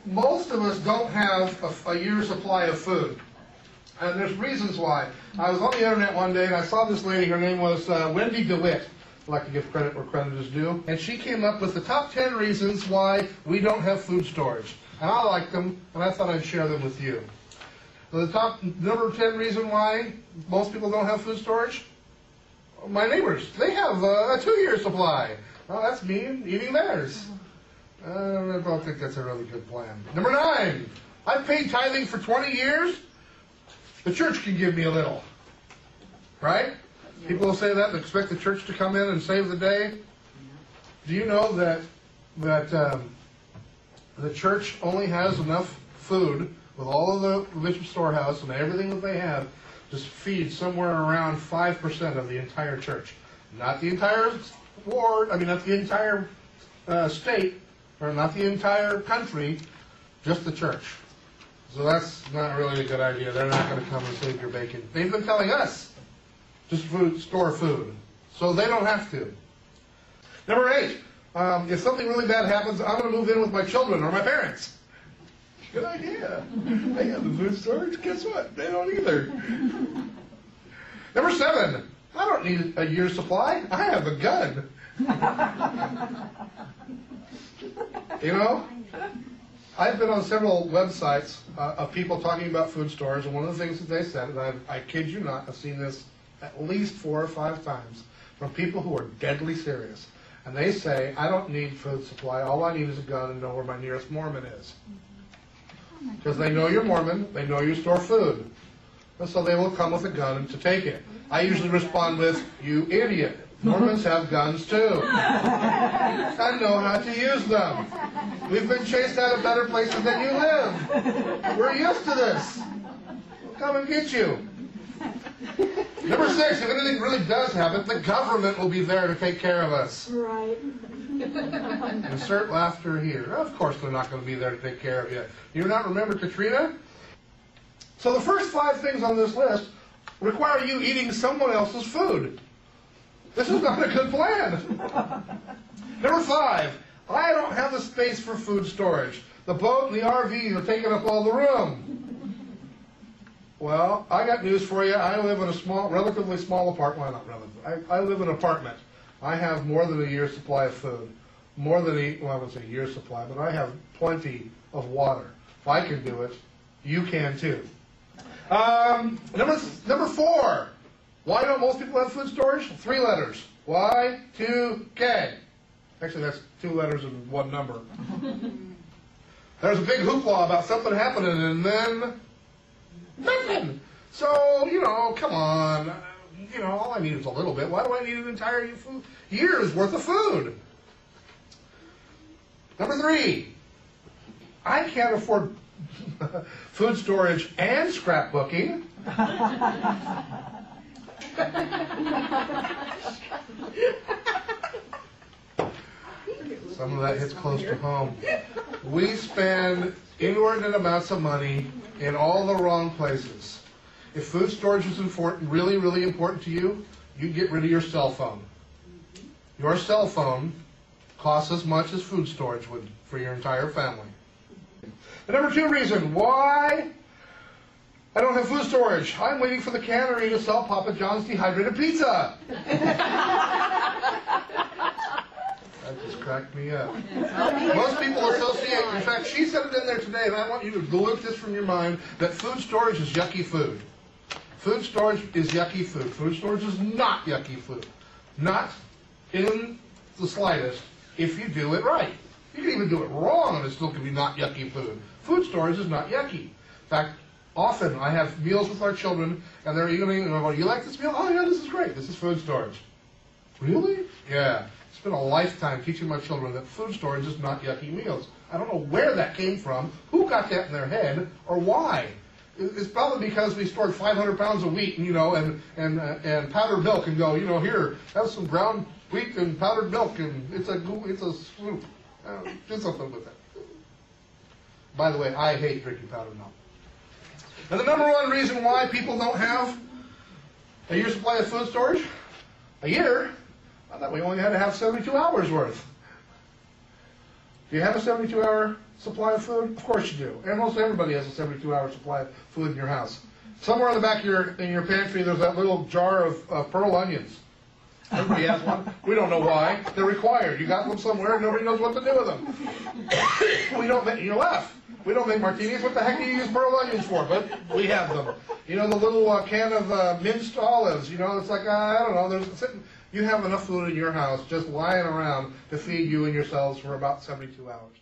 Most of us don't have a year's supply of food. And there's reasons why. I was on the internet one day and I saw this lady, her name was Wendy DeWitt. I'd like to give credit where credit is due. And she came up with the top 10 reasons why we don't have food storage. And I like them, and I thought I'd share them with you. The top number 10 reason why most people don't have food storage? My neighbors, they have a 2-year supply. Well, that's me eating theirs. I don't think that's a really good plan. Number 9, I've paid tithing for 20 years. The church can give me a little. Right? People will say that and expect the church to come in and save the day. Do you know that the church only has enough food with all of the bishop's storehouse and everything that they have to feed somewhere around 5% of the entire church? Not the entire ward, not the entire state, or not the entire country, just the church. So that's not really a good idea. They're not going to come and save your bacon. They've been telling us to store food, so they don't have to. Number 8, if something really bad happens, I'm going to move in with my children or my parents. Good idea. They have the food storage. Guess what? They don't either. Number 7, I don't need a year's supply. I have a gun. You know, I've been on several websites of people talking about food storage, and one of the things that they said, and I kid you not, I've seen this at least 4 or 5 times from people who are deadly serious. And they say, I don't need food supply. All I need is a gun and know where my nearest Mormon is. Because they know you're Mormon, they know you store food. And so they will come with a gun to take it. I usually respond with, you idiot. Mormons have guns too. I know how to use them. We've been chased out of better places than you live. We're used to this. We'll come and get you. Number 6, if anything really does happen, the government will be there to take care of us. Right. Insert laughter here. Of course they're not going to be there to take care of you. You not remember Katrina? So the first 5 things on this list require you eating someone else's food. This is not a good plan. Number 5, I don't have the space for food storage. The boat and the RV are taking up all the room. Well, I got news for you. I live in a relatively small apartment. Well, not relatively. I live in an apartment. I have more than a year's supply of food. More than I wouldn't say a year's supply, but I have plenty of water. If I can do it, you can too. Number 4. Why don't most people have food storage? 3 letters. Y2K. Actually, that's 2 letters and 1 number. There's a big hoopla about something happening, and then nothing. So, come on. All I need is a little bit. Why do I need an entire year's worth of food? Number 3. I can't afford food storage and scrapbooking. Some of that hits close to home. We spend inordinate amounts of money in all the wrong places. If food storage is really, really important to you, you get rid of your cell phone. Your cell phone costs as much as food storage would for your entire family. The number 2 reason why I don't have food storage. I'm waiting for the cannery to sell Papa John's dehydrated pizza. That just cracked me up. Most people associate, in fact, she said it in there today, and I want you to delete this from your mind, that food storage is yucky food. Food storage is yucky food. Food storage is not yucky food. Not in the slightest if you do it right. You can even do it wrong and it still can be not yucky food. Food storage is not yucky. In fact, often I have meals with our children and they're eating and I go, you like this meal? Oh yeah, this is great. This is food storage. Really? Yeah. It's been a lifetime teaching my children that food storage is not yucky meals. I don't know where that came from, who got that in their head, or why. It's probably because we stored 500 pounds of wheat, and powdered milk, and go, here, have some ground wheat and powdered milk, and it's a soup. Do something with it. By the way, I hate drinking powdered milk. And the number 1 reason why people don't have a year's supply of food storage, a year, I thought we only had to have 72 hours worth. Do you have a 72-hour supply of food? Of course you do. And most everybody has a 72-hour supply of food in your house. Somewhere on the back of your pantry, there's that little jar of pearl onions. Everybody has one. We don't know why. They're required. You got them somewhere, and nobody knows what to do with them. We don't make, you laugh. We don't make martinis. What the heck do you use pearl onions for? But we have them. You know, the little can of minced olives. You know, it's like, I don't know. You have enough food in your house just lying around to feed you and yourselves for about 72 hours.